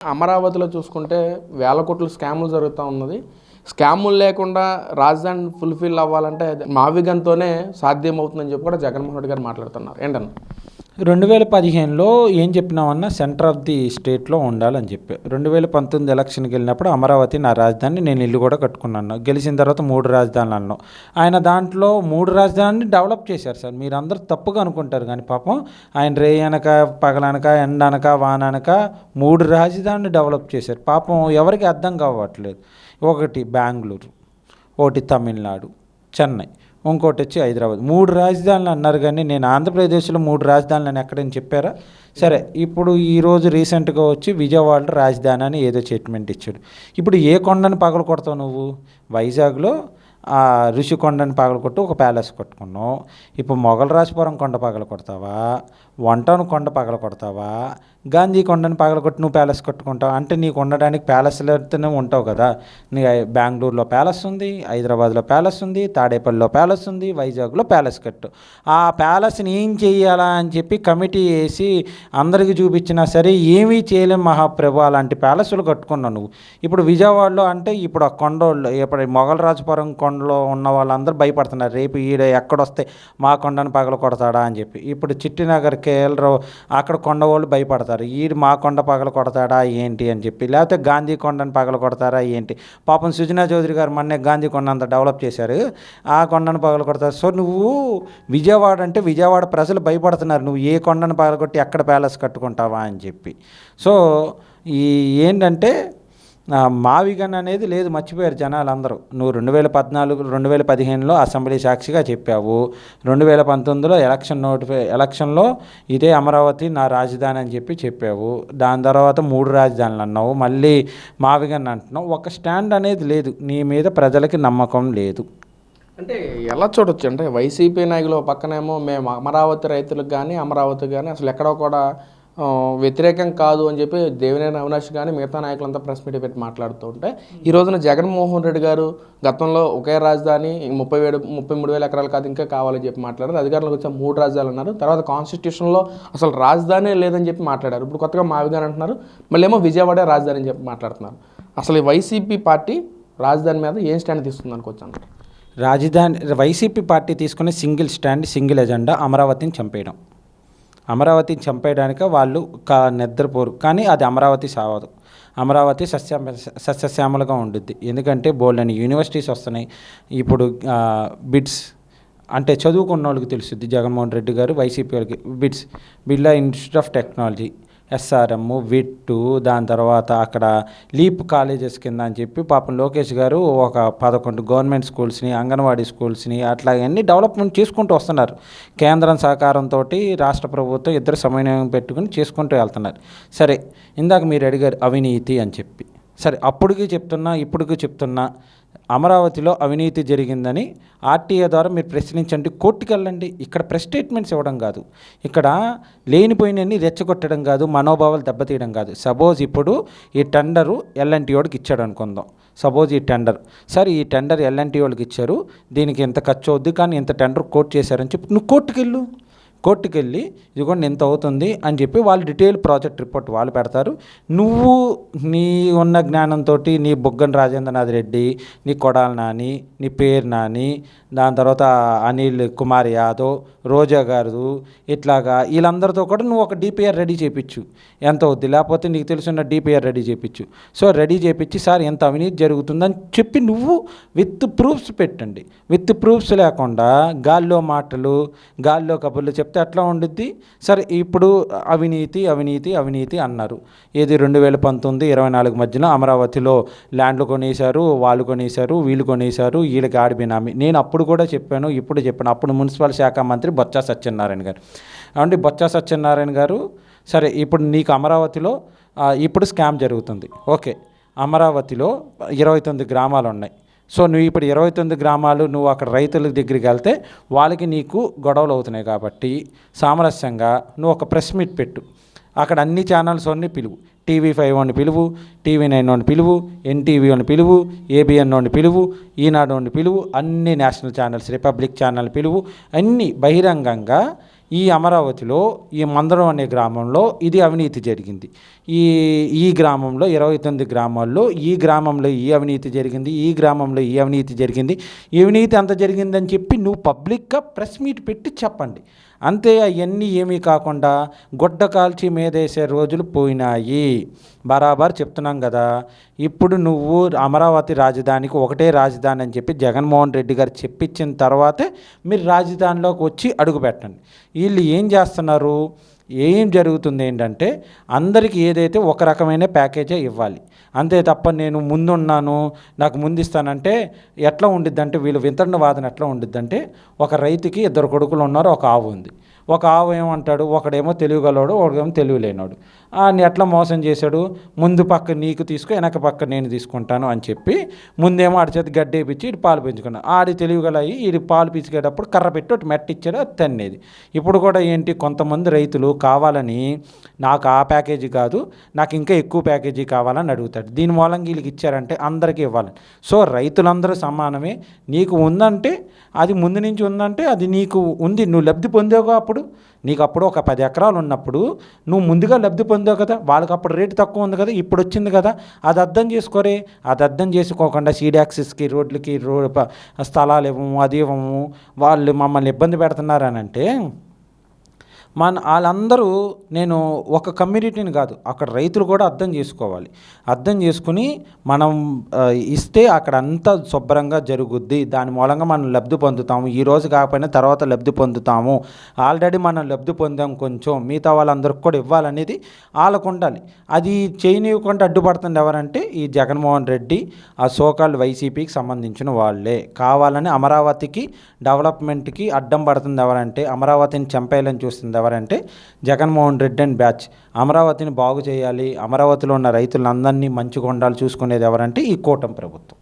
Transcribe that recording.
అమరావతిలో చూసుకుంటే వేల కోట్ల స్కాములు జరుగుతూ ఉన్నది. స్కాములు లేకుండా రాజధాని ఫుల్ఫిల్ అవ్వాలంటే మావిగన్తోనే సాధ్యమవుతుందని చెప్పి కూడా జగన్మోహన్ రెడ్డి గారు మాట్లాడుతున్నారు. ఏంటన్నా 2015లో ఏం చెప్పినామన్నా సెంటర్ ఆఫ్ ది స్టేట్లో ఉండాలని చెప్పి 2019 ఎలక్షన్కి వెళ్ళినప్పుడు అమరావతి నా రాజధాని, నేను ఇల్లు కూడా కట్టుకున్నాను. గెలిచిన తర్వాత 3 రాజధానులు అన్నాం. ఆయన దాంట్లో 3 రాజధానిని డెవలప్ చేశారు సార్. మీరు అందరూ తప్పుగా అనుకుంటారు కానీ పాపం ఆయన రేయనక పగలనక ఎండనక వాననక 3 రాజధానిని డెవలప్ చేశారు. పాపం ఎవరికి అర్థం కావట్లేదు. ఒకటి బెంగళూరు, ఒకటి తమిళనాడు, చెన్నై, ఇంకోటి వచ్చి హైదరాబాద్. 3 రాజధానులు అన్నారు కానీ నేను ఆంధ్రప్రదేశ్లో 3 రాజధానులు అని ఎక్కడని చెప్పారా? సరే, ఇప్పుడు ఈరోజు రీసెంట్గా వచ్చి విజయవాడలో రాజధాని అని ఏదో స్టేట్మెంట్ ఇచ్చాడు. ఇప్పుడు ఏ కొండని పగల కొడతావు నువ్వు? వైజాగ్లో ఋషికొండని పగలకొట్టు ఒక ప్యాలెస్ కట్టుకున్నావు. ఇప్పుడు మొగలరాజపురం కొండ పగల కొడతావా? వంటను కొండ పగల కొడతావా? గాంధీ కొండని పగలకొట్టి నువ్వు ప్యాలెస్ కట్టుకుంటావు అంటే నీకు ఉండడానికి ప్యాలెస్లతోనే ఉంటావు కదా. నీ బెంగళూరులో ప్యాలెస్ ఉంది, హైదరాబాద్లో ప్యాలెస్ ఉంది, తాడేపల్లిలో ప్యాలెస్ ఉంది, వైజాగ్లో ప్యాలెస్ కట్టు. ఆ ప్యాలెస్ని ఏం చేయాలా అని చెప్పి కమిటీ వేసి అందరికీ చూపించినా సరే ఏమీ చేయలేం మహాప్రభు. అలాంటి ప్యాలెస్లు కట్టుకున్నావు నువ్వు. ఇప్పుడు విజయవాడలో అంటే ఇప్పుడు ఆ కొండోళ్ళు ఇప్పుడు మొగలరాజపురం కొండలో ఉన్న వాళ్ళందరూ భయపడుతున్నారు, రేపు ఈడ ఎక్కడొస్తే మా కొండను పగల కొడతాడా అని చెప్పి. ఇప్పుడు చిట్టినగర్ కేఎల్రావు అక్కడ కొండ వాళ్ళు భయపడతారు, ఈడు మా కొండ పగల కొడతాడా ఏంటి అని చెప్పి. లేకపోతే గాంధీ కొండను పగల కొడతారా ఏంటి. పాపం సుజనా చౌదరి గారు మొన్నే గాంధీ కొండ అంతా డెవలప్ చేశారు, ఆ కొండను పగల కొడతారు. సో నువ్వు విజయవాడ అంటే విజయవాడ ప్రజలు భయపడుతున్నారు, నువ్వు ఏ కొండను పగలగొట్టి ఎక్కడ ప్యాలెస్ కట్టుకుంటావా అని చెప్పి. సో ఈ ఏంటంటే మావిగన్ అనేది లేదు, మర్చిపోయారు జనాలు అందరూ. నువ్వు 2015లో అసెంబ్లీ సాక్షిగా చెప్పావు, 2019లో ఎలక్షన్లో ఇదే అమరావతి నా రాజధాని అని చెప్పావు. దాని తర్వాత 3 రాజధానులు అన్నావు, మళ్ళీ మావిగన్ అంటున్నావు. ఒక స్టాండ్ అనేది లేదు, నీ మీద ప్రజలకి నమ్మకం లేదు. అంటే ఎలా చూడొచ్చు అంటే వైసీపీ నాయకులు పక్కనేమో మేము అమరావతి రైతులకు కానీ అమరావతికి కానీ అసలు ఎక్కడో కూడా వ్యతిరేకం కాదు అని చెప్పి దేవినేని అవినాష్ కానీ మిగతా నాయకులంతా ప్రెస్ మీట్ పెట్టి మాట్లాడుతూ ఉంటే ఈ రోజున జగన్మోహన్ రెడ్డి గారు గతంలో ఒకే రాజధాని 33,000 ఎకరాలు కాదు ఇంకా కావాలని చెప్పి మాట్లాడారు. అధికారులకు వచ్చే 3 రాజధానులు అన్నారు. తర్వాత కాన్స్టిట్యూషన్లో అసలు రాజధానే లేదని చెప్పి మాట్లాడారు. ఇప్పుడు కొత్తగా మావిగాని అంటున్నారు, మళ్ళీ ఏమో విజయవాడ రాజధాని అని చెప్పి మాట్లాడుతున్నారు. అసలు ఈ వైసీపీ పార్టీ రాజధాని మీద ఏం స్టాండ్ తీసుకుంది అనుకోవచ్చు అన్నారు. వైసీపీ పార్టీ తీసుకునే సింగిల్ స్టాండ్, సింగిల్ ఎజెండా అమరావతిని చంపేయడం. అమరావతిని చంపేయడానికి వాళ్ళు నిద్రపోరు, కానీ అది అమరావతి సావదు. అమరావతి సస్యశ్యామలుగా ఉండుద్ది. ఎందుకంటే బోల్డని యూనివర్సిటీస్ వస్తున్నాయి. ఇప్పుడు బిడ్స్ అంటే చదువుకున్న వాళ్ళకి తెలుస్తుంది, జగన్మోహన్ రెడ్డి గారు వైసీపీ వాళ్ళకి Birla institute of technology, SRM, VIT, దాని తర్వాత అక్కడ లీప్ కాలేజెస్ కింద అని చెప్పి పాపం లోకేష్ గారు ఒక 11 గవర్నమెంట్ స్కూల్స్ని, అంగన్వాడీ స్కూల్స్ని అట్లాగన్నీ డెవలప్మెంట్ చేసుకుంటూ వస్తున్నారు. కేంద్రం సహకారంతో రాష్ట్ర ప్రభుత్వం ఇద్దరు సమన్వయం పెట్టుకుని చేసుకుంటూ వెళ్తున్నారు. సరే, ఇందాక మీరు అడిగారు అవినీతి అని చెప్పి. సరే, అప్పటికి చెప్తున్నా ఇప్పటికీ చెప్తున్నా, అమరావతిలో అవినీతి జరిగిందని ఆర్టీఏ ద్వారా మీరు ప్రశ్నించండి, కోర్టుకి వెళ్ళండి. ఇక్కడ ప్రెస్ స్టేట్మెంట్స్ ఇవ్వడం కాదు, ఇక్కడ లేనిపోయినన్ని రెచ్చగొట్టడం కాదు, మనోభావాలు దెబ్బతీయడం కాదు. సపోజ్ ఇప్పుడు ఈ టెండరు ఎల్ఎన్టీ వాడికి ఇచ్చాడు అనుకుందాం. సపోజ్ ఈ టెండర్, సరే ఈ టెండర్ ఎల్ఎన్టీ వాళ్ళకి ఇచ్చారు, దీనికి ఎంత ఖర్చు అవుద్ది కానీ ఇంత టెండర్ కోర్టు చేశారని చెప్పి నువ్వు కోర్టుకి వెళ్ళి ఇదిగోండి ఎంత అవుతుంది అని చెప్పి వాళ్ళు డీటెయిల్ ప్రాజెక్ట్ రిపోర్ట్ వాళ్ళు పెడతారు. నువ్వు నీ ఉన్న జ్ఞానంతో నీ బుగ్గన రాజేంద్రనాథ్ రెడ్డి, నీ కొడాల నాని, నీ పేరు నాని, దాని తర్వాత అనిల్ కుమార్ యాదవ్, రోజా గారు, ఇట్లాగా వీళ్ళందరితో కూడా నువ్వు ఒక డిపిఆర్ రెడీ చేయించు, ఎంత అవుద్ది, లేకపోతే నీకు తెలుసున్న డిపిఆర్ రెడీ చేయించు. సో రెడీ చేయించి సార్ ఎంత అవినీతి జరుగుతుందని చెప్పి నువ్వు విత్ ప్రూఫ్స్ పెట్టండి. విత్ ప్రూఫ్స్ లేకుండా గాల్లో మాటలు, గాల్లో కబుర్లు చెప్తే ఎట్లా ఉండుద్ది? సరే, ఇప్పుడు అవినీతి అవినీతి అవినీతి అన్నారు. ఏది 2019-24 మధ్యన అమరావతిలో ల్యాండ్లు కొనేశారు, వాళ్ళు కొనేశారు, వీళ్ళు కొనేశారు, వీళ్ళకి ఆడిబినామీ. నేను అప్పుడు కూడా చెప్పాను, ఇప్పుడు చెప్పాను. అప్పుడు మున్సిపల్ శాఖ మంత్రి బొత్స సత్యనారాయణ గారు. అంటే బొత్స సత్యనారాయణ గారు, సరే ఇప్పుడు నీకు అమరావతిలో ఇప్పుడు స్కామ్ జరుగుతుంది, ఓకే, అమరావతిలో 29 గ్రామాలు ఉన్నాయి. సో నువ్వు ఇప్పుడు 29 గ్రామాలు నువ్వు అక్కడ రైతుల దగ్గరికి వెళ్తే వాళ్ళకి నీకు గొడవలు అవుతున్నాయి కాబట్టి సామరస్యంగా నువ్వు ఒక ప్రెస్ మీట్ పెట్టు. అక్కడ అన్ని ఛానల్స్ అన్నీ పిలువు, TV5 వాడిని పిలువు, TV9 వాడిని పిలువు, NTV వాడిని పిలువు, ABN వాడిని పిలువు, ఈనాడు వాడిని పిలువు, అన్ని నేషనల్ ఛానల్స్, రిపబ్లిక్ ఛానల్ పిలువు. అన్నీ బహిరంగంగా ఈ అమరావతిలో ఈ మందరం అనే గ్రామంలో ఇది అవినీతి జరిగింది, ఈ ఈ గ్రామంలో 29 గ్రామాల్లో ఈ గ్రామంలో ఈ అవినీతి జరిగింది, ఈ గ్రామంలో ఈ అవినీతి జరిగింది, ఈ అవినీతి అంత జరిగిందని చెప్పి నువ్వు పబ్లిక్గా ప్రెస్ మీట్ పెట్టి చెప్పండి. అంతే. అవన్నీ ఏమీ కాకుండా గొడ్డ కాల్చి మీదేసే రోజులు పోయినాయి. బరాబర్ చెప్తున్నాం కదా. ఇప్పుడు నువ్వు అమరావతి రాజధానికి ఒకటే రాజధాని అని చెప్పి జగన్మోహన్ రెడ్డి గారు చెప్పించిన తర్వాతే మీరు రాజధానిలోకి వచ్చి అడుగు పెట్టండి. వీళ్ళు ఏం చేస్తున్నారు, ఏం జరుగుతుంది ఏంటంటే అందరికీ ఏదైతే ఒక రకమైన ప్యాకేజే ఇవ్వాలి. అంతే తప్ప నేను ముందున్నాను నాకు ముందు ఇస్తానంటే ఎట్లా ఉండిద్దంటే వీళ్ళు వింతన్న వాదన ఎట్లా ఉండిద్దంటే ఒక రైతుకి 2 కొడుకులు ఉన్నారు, ఒక ఆవు ఉంది. ఒక ఆవు ఏమంటాడు, ఒకడేమో తెలివిగలవాడు, ఒకడేమో తెలివి లేనాడు. ఆయన ఎట్లా మోసం చేశాడు, ముందు పక్క నీకు తీసుకో వెనక పక్క నేను తీసుకుంటాను అని చెప్పి ముందేమో ఆడి చేతి గడ్డేపిచ్చి ఇటు పాలు పెంచుకున్నాడు. ఆడి తెలివిగల అయ్యి ఇది పాలు పిసికేటప్పుడు కర్ర పెట్టి ఒకటి మెట్ట ఇచ్చాడు, అది తన్నేది. ఇప్పుడు కూడా ఏంటి, కొంతమంది రైతులు కావాలని నాకు ఆ ప్యాకేజీ కాదు నాకు ఇంకా ఎక్కువ ప్యాకేజీ కావాలని అడుగుతాడు. దీని మూలంగా వీళ్ళకి ఇచ్చారంటే అందరికీ ఇవ్వాలని. సో రైతులందరూ సమానమే. నీకు ఉందంటే అది ముందు నుంచి ఉందంటే అది నీకు ఉంది, నువ్వు లబ్ధి పొందావుగా. అప్పుడు నీకు అప్పుడు ఒక 10 ఎకరాలు ఉన్నప్పుడు నువ్వు ముందుగా లబ్ధి పొందావు కదా, వాళ్ళకి అప్పుడు రేటు తక్కువ ఉంది కదా, ఇప్పుడు వచ్చింది కదా, అది అర్థం చేసుకోరే. అది అర్థం చేసుకోకుండా సీడ్ యాక్సెస్కి రోడ్లకి స్థలాలు ఇవ్వము, అది ఇవ్వము, వాళ్ళు మమ్మల్ని ఇబ్బంది పెడుతున్నారని అంటే వాళ్ళందరూ నేను ఒక కమ్యూనిటీని కాదు అక్కడ రైతులు కూడా అర్థం చేసుకోవాలి. అర్థం చేసుకుని మనం ఇస్తే అక్కడ అంతా శుభ్రంగా జరుగుద్ది. దాని మూలంగా మనం లబ్ధి పొందుతాము. ఈరోజు కాకపోయినా తర్వాత లబ్ధి పొందుతాము. ఆల్రెడీ మనం లబ్ధి పొందాం, కొంచెం మిగతా వాళ్ళందరికీ కూడా ఇవ్వాలనేది వాళ్ళకు ఉండాలి. అది చేయనివ్వకుండా అడ్డుపడుతుంది ఎవరంటే ఈ జగన్మోహన్ రెడ్డి, ఆ సోకాల్ వైసీపీకి సంబంధించిన వాళ్ళే. కావాలని అమరావతికి డెవలప్మెంట్కి అడ్డం పడుతుంది ఎవరంటే, అమరావతిని చంపేయాలని చూస్తుంది ఎవరంటే జగన్మోహన్ రెడ్డి అండ్ బ్యాచ్. అమరావతిని బాగు చేయాలి, అమరావతిలో ఉన్న రైతులందరినీ మంచిగా ఉండాలి చూసుకునేది ఎవరంటే ఈ కూటమి ప్రభుత్వం.